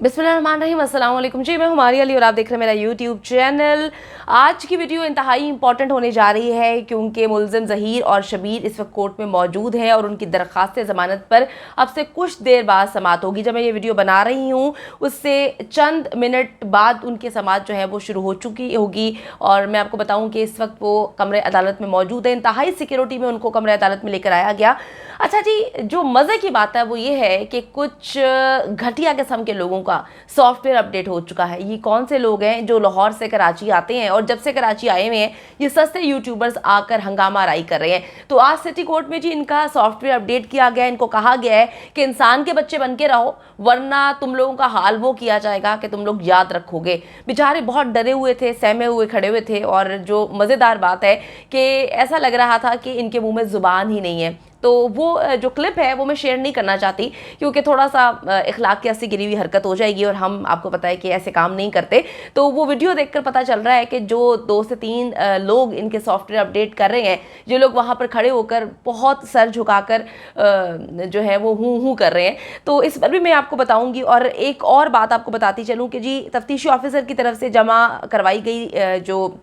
बिस्मिल्लाहिर्रहमानिर्रहीम, अस्सलाम वालेकुम जी। मैं हमारी अली और आप देख रहे हैं मेरा यूट्यूब चैनल। आज की वीडियो इंतहाई इंपॉर्टेंट होने जा रही है क्योंकि मुल्ज़िम ज़हीर और शबीर इस वक्त कोर्ट में मौजूद हैं और उनकी दरख्वास्त ज़मानत पर अब से कुछ देर बाद समाअत होगी। जब मैं ये वीडियो बना रही हूँ उससे चंद मिनट बाद उनकी समाअत जो है वो शुरू हो चुकी होगी और मैं आपको बताऊँ कि इस वक्त वो कमरे अदालत में मौजूद है। इंतहाई सिक्योरिटी में उनको कमरे अदालत में लेकर आया गया। अच्छा जी, जो मज़े की बात है वो ये है कि कुछ घटिया किस्म के लोगों का सॉफ्टवेयर अपडेट हो चुका है। ये कौन से लोग हैं जो लाहौर से कराची आते हैं और जब से कराची आए हुए हैं ये सस्ते यूट्यूबर्स आकर हंगामा आराई कर रहे हैं। तो आज सिटी कोर्ट में जी इनका सॉफ्टवेयर अपडेट किया गया है। इनको कहा गया है कि इंसान के बच्चे बन के रहो वरना तुम लोगों का हाल वो किया जाएगा कि तुम लोग याद रखोगे। बेचारे बहुत डरे हुए थे, सहमे हुए खड़े हुए थे और जो मज़ेदार बात है कि ऐसा लग रहा था कि इनके मुंह में ज़ुबान ही नहीं है। तो वो जो क्लिप है वो मैं शेयर नहीं करना चाहती क्योंकि थोड़ा सा इखलाक की अस्सी गिरी हुई हरकत हो जाएगी और हम आपको पता है कि ऐसे काम नहीं करते। तो वो वीडियो देखकर पता चल रहा है कि जो 2 से 3 लोग इनके सॉफ्टवेयर अपडेट कर रहे हैं, ये लोग वहाँ पर खड़े होकर बहुत सर झुकाकर जो है वो हूँ कर रहे हैं। तो इस पर भी मैं आपको बताऊँगी। और एक और बात आपको बताती चलूँ कि जी तफ्तीशी ऑफिसर की तरफ से जमा करवाई गई जो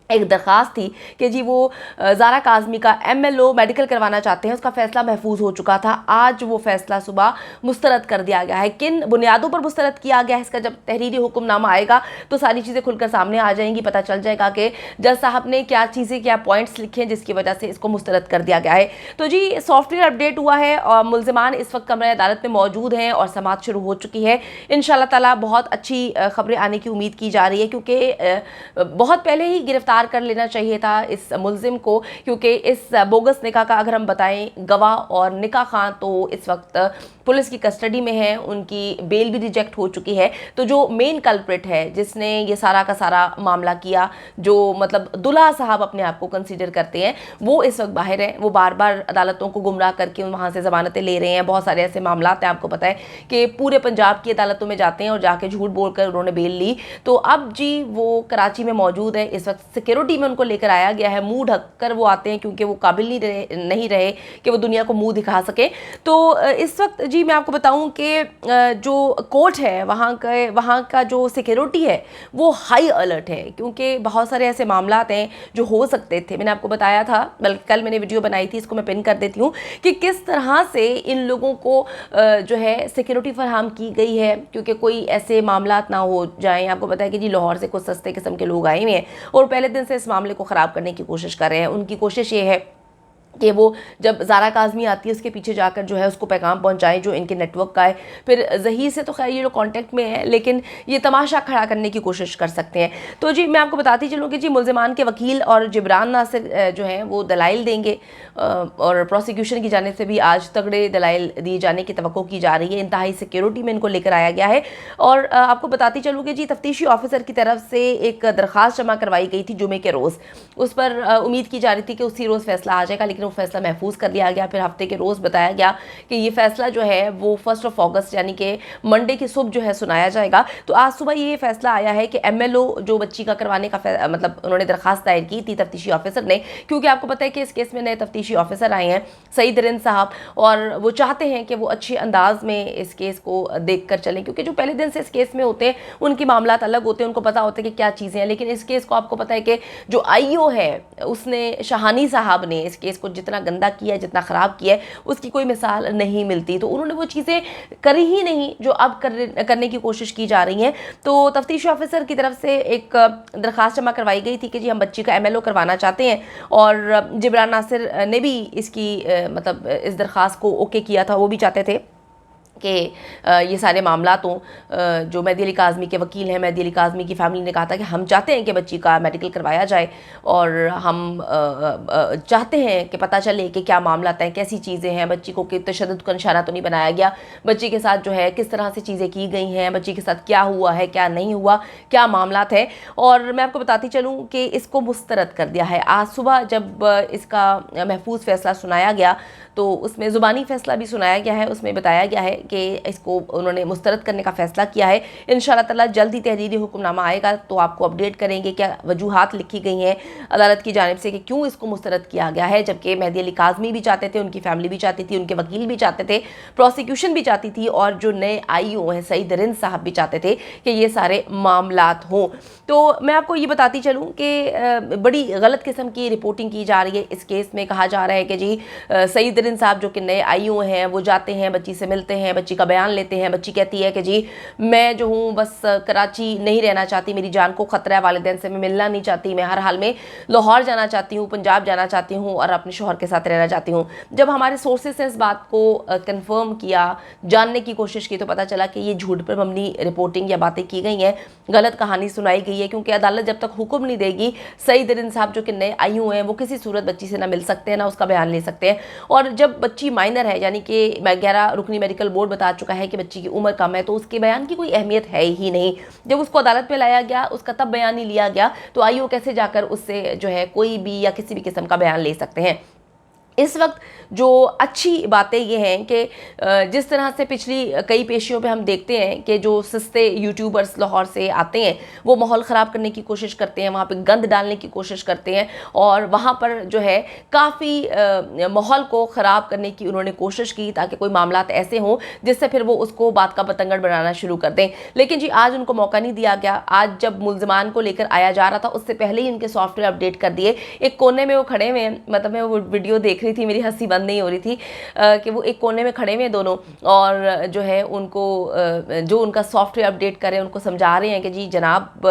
एक दरख्वास्त थी कि जी वो ज़ारा काज़मी का MLO मेडिकल करवाना चाहते हैं, उसका फ़ैसला महफूज हो चुका था। आज वो फ़ैसला सुबह मुस्तरद कर दिया गया है। किन बुनियादों पर मुस्तरद किया गया है इसका जब तहरीरी हुक्मनामा आएगा तो सारी चीज़ें खुलकर सामने आ जाएंगी। पता चल जाएगा कि जज साहब ने क्या चीज़ें, क्या पॉइंट्स लिखे हैं जिसकी वजह से इसको मुस्तरद कर दिया गया है। तो जी सॉफ्टवेयर अपडेट हुआ है और मुल्ज़िमान इस वक्त कमरे अदालत में मौजूद हैं और समाअत शुरू हो चुकी है। इंशाअल्लाह ताला बहुत अच्छी खबरें आने की उम्मीद की जा रही है क्योंकि बहुत पहले ही गिरफ्तार कर लेना चाहिए था इस मुल्जिम को, क्योंकि इस बोगस निकाह का अगर हम बताएं गवाह और निकाह खां तो इस वक्त पुलिस की कस्टडी में है, उनकी बेल भी रिजेक्ट हो चुकी है। तो जो मेन कल्प्रिट है जिसने ये सारा का सारा मामला किया, जो मतलब दुल्हा साहब अपने आप को कंसीडर करते हैं, वो इस वक्त बाहर है। वो बार बार अदालतों को गुमराह करके वहाँ से ज़मानतें ले रहे हैं। बहुत सारे ऐसे मामला हैं, आपको पता है कि पूरे पंजाब की अदालतों में जाते हैं और जाके झूठ बोलकर उन्होंने बेल ली। तो अब जी वो कराची में मौजूद है। इस वक्त सिक्योरिटी में उनको लेकर आया गया है। मुंह ढक कर वो आते हैं क्योंकि वो काबिल नहीं रहे कि वो दुनिया को मुंह दिखा सके। तो इस वक्त जी मैं आपको बताऊं कि जो कोर्ट है वहाँ का जो सिक्योरिटी है वो हाई अलर्ट है क्योंकि बहुत सारे ऐसे मामला हैं जो हो सकते थे। मैंने आपको बताया था, बल्कि कल मैंने वीडियो बनाई थी, इसको मैं पिन कर देती हूँ कि किस तरह से इन लोगों को जो है सिक्योरिटी फराहम की गई है क्योंकि कोई ऐसे मामला ना हो जाएं। आपको पता है कि जी लाहौर से कुछ सस्ते किस्म के लोग आए हुए हैं और पहले दिन से इस मामले को ख़राब करने की कोशिश कर रहे हैं। उनकी कोशिश ये है कि वो जब ज़ारा काज़मी आती है उसके पीछे जाकर जो है उसको पैगाम पहुंचाएं जो इनके नेटवर्क का है। फिर ज़हीर से तो खैर ये लोग कांटेक्ट में है लेकिन ये तमाशा खड़ा करने की कोशिश कर सकते हैं। तो जी मैं आपको बताती चलूँ कि जी मुल्ज़िमान के वकील और जिब्रान नासिर जो हैं वो दलाइल देंगे और प्रोसिक्यूशन की जानिब से भी आज तगड़े दलाइल दिए जाने की तवक्को की जा रही है। इंतहाई सिक्योरिटी में इनको लेकर आया गया है। और आपको बताती चलूँ कि जी तफ्तीशी ऑफिसर की तरफ से एक दरख्वास्त जमा करवाई गई थी जुमे के रोज़। उस पर उम्मीद की जा रही थी कि उसी रोज़ फैसला आ जाएगा, लेकिन वो फैसला महफूज कर लिया गया। फिर हफ्ते के रोज़ बताया गया कि ये फैसला जो है वो 1 अगस्त यानी कि मंडे की सुबह जो है सुनाया जाएगा। तो आज सुबह ये फैसला आया है कि MLO जो बच्ची का करवाने का मतलब उन्होंने दरखास्त दायर की थी तफ्तीशी ऑफिसर ने, क्योंकि आपको पता है कि इस केस में नए तफ्तीशी ऑफिसर आए हैं सईद रिंद साहब और वो चाहते हैं कि वो अच्छे अंदाज में इस केस को देख कर चलें क्योंकि जो पहले दिन से इस केस में होते हैं उनकी मामलात अलग होते हैं, उनको पता होता है कि क्या चीज़ें हैं। लेकिन इस केस को आपको पता है कि जो IO है उसने शाहानी साहब ने इस केस को जितना गंदा किया, जितना ख़राब किया है उसकी कोई मिसाल नहीं मिलती। तो उन्होंने वो चीज़ें करी ही नहीं जो अब करने की कोशिश की जा रही हैं। तो तफ्तीश ऑफिसर की तरफ से एक दरख्वास्त जमा करवाई गई थी कि जी हम बच्ची का MLO करवाना चाहते हैं और जिब्रान नासिर ने भी इसकी मतलब इस दरख्वास्त को ओके किया था। वो भी चाहते थे कि ये सारे मामला तो जो मेहदी अली काज़मी के वकील हैं, मेहदी अली काज़मी की फैमिली ने कहा था कि हम चाहते हैं कि बच्ची का मेडिकल करवाया जाए और हम चाहते हैं कि पता चले कि क्या मामला हैं, कैसी चीज़ें हैं, बच्ची को कि तशद्दुद का निशाना तो नहीं बनाया गया, बच्ची के साथ जो है किस तरह से चीज़ें की गई हैं, बच्ची के साथ क्या हुआ है, क्या नहीं हुआ, क्या मामला है। और मैं आपको बताती चलूँ कि इसको मुस्तरद कर दिया है। आज सुबह जब इसका महफूज फ़ैसला सुनाया गया तो उसमें ज़ुबानी फ़ैसला भी सुनाया गया है। उसमें बताया गया है कि इसको उन्होंने मुस्तरद करने का फैसला किया है। इंशाअल्लाह ताला जल्द ही तहरीरी हुक्मनामा आएगा तो आपको अपडेट करेंगे क्या वजूहात लिखी गई हैं अदालत की जानिब से कि क्यों इसको मुस्तरद किया गया है। जबकि मेहदी अली काज़मी भी चाहते थे, उनकी फैमिली भी चाहती थी, उनके वकील भी चाहते थे, प्रोसिक्यूशन भी चाहती थी और जो नए आईओ हैं सईद रिंद साहब भी चाहते थे कि ये सारे मामलात हों। तो मैं आपको ये बताती चलूँ कि बड़ी गलत किस्म की रिपोर्टिंग की जा रही है इस केस में। कहा जा रहा है कि जी सईद रिंद साहब जो कि नए आईओ हैं वो जाते हैं, बच्ची से मिलते हैं, बच्ची का बयान लेते हैं। बच्ची कहती है कि जी मैं जो हूँ बस कराची नहीं रहना चाहती, मेरी जान को ख़तरा है, वालिदैन से मैं मिलना नहीं चाहती, मैं हर हाल में लाहौर जाना चाहती हूँ, पंजाब जाना चाहती हूँ और अपने शौहर के साथ रहना चाहती हूँ। जब हमारे सोर्सेस ने इस बात को कंफर्म किया, जानने की कोशिश की, तो पता चला कि ये झूठ पर मबनी रिपोर्टिंग या बातें की गई हैं, गलत कहानी सुनाई गई है। क्योंकि अदालत जब तक हुक्म नहीं देगी, सईद रिंद साहब जो कि नए आईओ हैं वो किसी सूरत बच्ची से ना मिल सकते हैं, ना उसका बयान ले सकते हैं। और जब बच्ची माइनर है, यानी कि 11 रुकनी मेडिकल बोर्ड बता चुका है कि बच्ची की उम्र कम है, तो उसके बयान की कोई अहमियत है ही नहीं। जब उसको अदालत में लाया गया, उसका तब बयान ही लिया गया, तो आईओ कैसे जाकर उससे जो है कोई भी या किसी भी किस्म का बयान ले सकते हैं। इस वक्त जो अच्छी बातें ये हैं कि जिस तरह से पिछली कई पेशियों पे हम देखते हैं कि जो सस्ते यूट्यूबर्स लाहौर से आते हैं वो माहौल ख़राब करने की कोशिश करते हैं, वहाँ पे गंद डालने की कोशिश करते हैं और वहाँ पर जो है काफ़ी माहौल को ख़राब करने की उन्होंने कोशिश की ताकि कोई मामलात ऐसे हों जिससे फिर वो उसको बात का बतंगड़ बनाना शुरू कर दें। लेकिन जी आज उनको मौका नहीं दिया गया। आज जब मुल्ज़िमान को लेकर आया जा रहा था उससे पहले ही उनके सॉफ्टवेयर अपडेट कर दिए। एक कोने में वो खड़े हुए हैं, मतलब मैं वो वीडियो देख रही थी, मेरी हंसी बंद नहीं हो रही थी कि वो एक कोने में खड़े हुए दोनों और जो है उनको जो उनका सॉफ्टवेयर अपडेट करें उनको समझा रहे हैं कि जी जनाब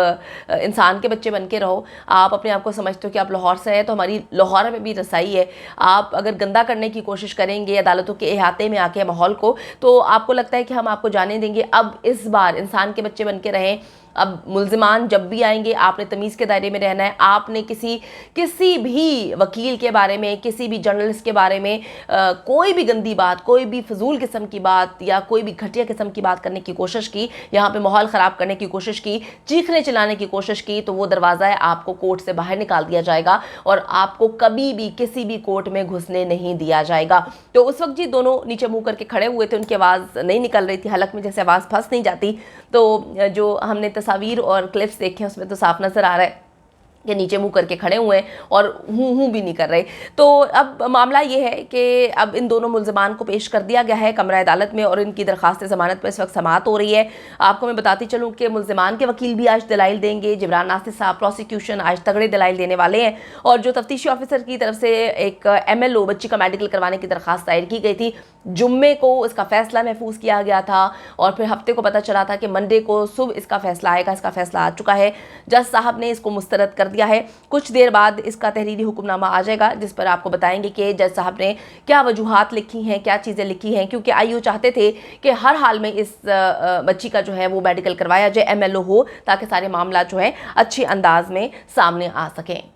इंसान के बच्चे बन के रहो, आप अपने आप को समझते हो कि आप लाहौर से हैं तो हमारी लाहौर में भी रसाई है। आप अगर गंदा करने की कोशिश करेंगे अदालतों के अहाते में आके माहौल को, तो आपको लगता है कि हम आपको जाने देंगे। अब इस बार इंसान के बच्चे बन के रहें। अब मुल्ज़िमान जब भी आएंगे आपने तमीज़ के दायरे में रहना है। आपने किसी भी वकील के बारे में, किसी भी जर्नलिस्ट के बारे में कोई भी गंदी बात, कोई भी फजूल किस्म की बात या कोई भी घटिया किस्म की बात करने की कोशिश की, यहाँ पे माहौल ख़राब करने की कोशिश की, चीखने चिल्लाने की कोशिश की, तो वो दरवाज़ा है आपको कोर्ट से बाहर निकाल दिया जाएगा और आपको कभी भी किसी भी कोर्ट में घुसने नहीं दिया जाएगा। तो उस वक्त जी दोनों नीचे मुँह करके खड़े हुए थे, उनकी आवाज़ नहीं निकल रही थी, हलक में जैसे आवाज़ फंस नहीं जाती। तो जो हमने तस्वीर और क्लिप्स देखे हैं उसमें तो साफ नज़र आ रहा है कि नीचे मुंह करके खड़े हुए हैं और हूँ भी नहीं कर रहे। तो अब मामला ये है कि अब इन दोनों मुल्ज़िमान को पेश कर दिया गया है कमरा अदालत में और इनकी दरख्वास्त ज़मानत पर इस वक्त समाअत हो रही है। आपको मैं बताती चलूँ कि मुल्ज़िमान के वकील भी आज दलाइल देंगे। जिब्रान नासिर साहब प्रोसिक्यूशन आज तगड़े दलाइल देने वाले हैं और जो तफ्तीशी ऑफिसर की तरफ से एक MLO बच्ची का मेडिकल करवाने की दरख्वास्त दायर की गई थी, जुम्मे को इसका फैसला महफूज किया गया था और फिर हफ्ते को पता चला था कि मंडे को सुबह इसका फैसला आएगा। इसका फैसला आ चुका है, जज साहब ने इसको मुस्तरद कर दिया है। कुछ देर बाद इसका तहरीरी हुक्मनामा आ जाएगा जिस पर आपको बताएंगे कि जज साहब ने क्या वजूहात लिखी हैं, क्या चीज़ें लिखी हैं। क्योंकि आईओ चाहते थे कि हर हाल में इस बच्ची का जो है वो मेडिकल करवाया जाए, MLO हो, ताकि सारे मामला जो है अच्छे अंदाज में सामने आ सकें।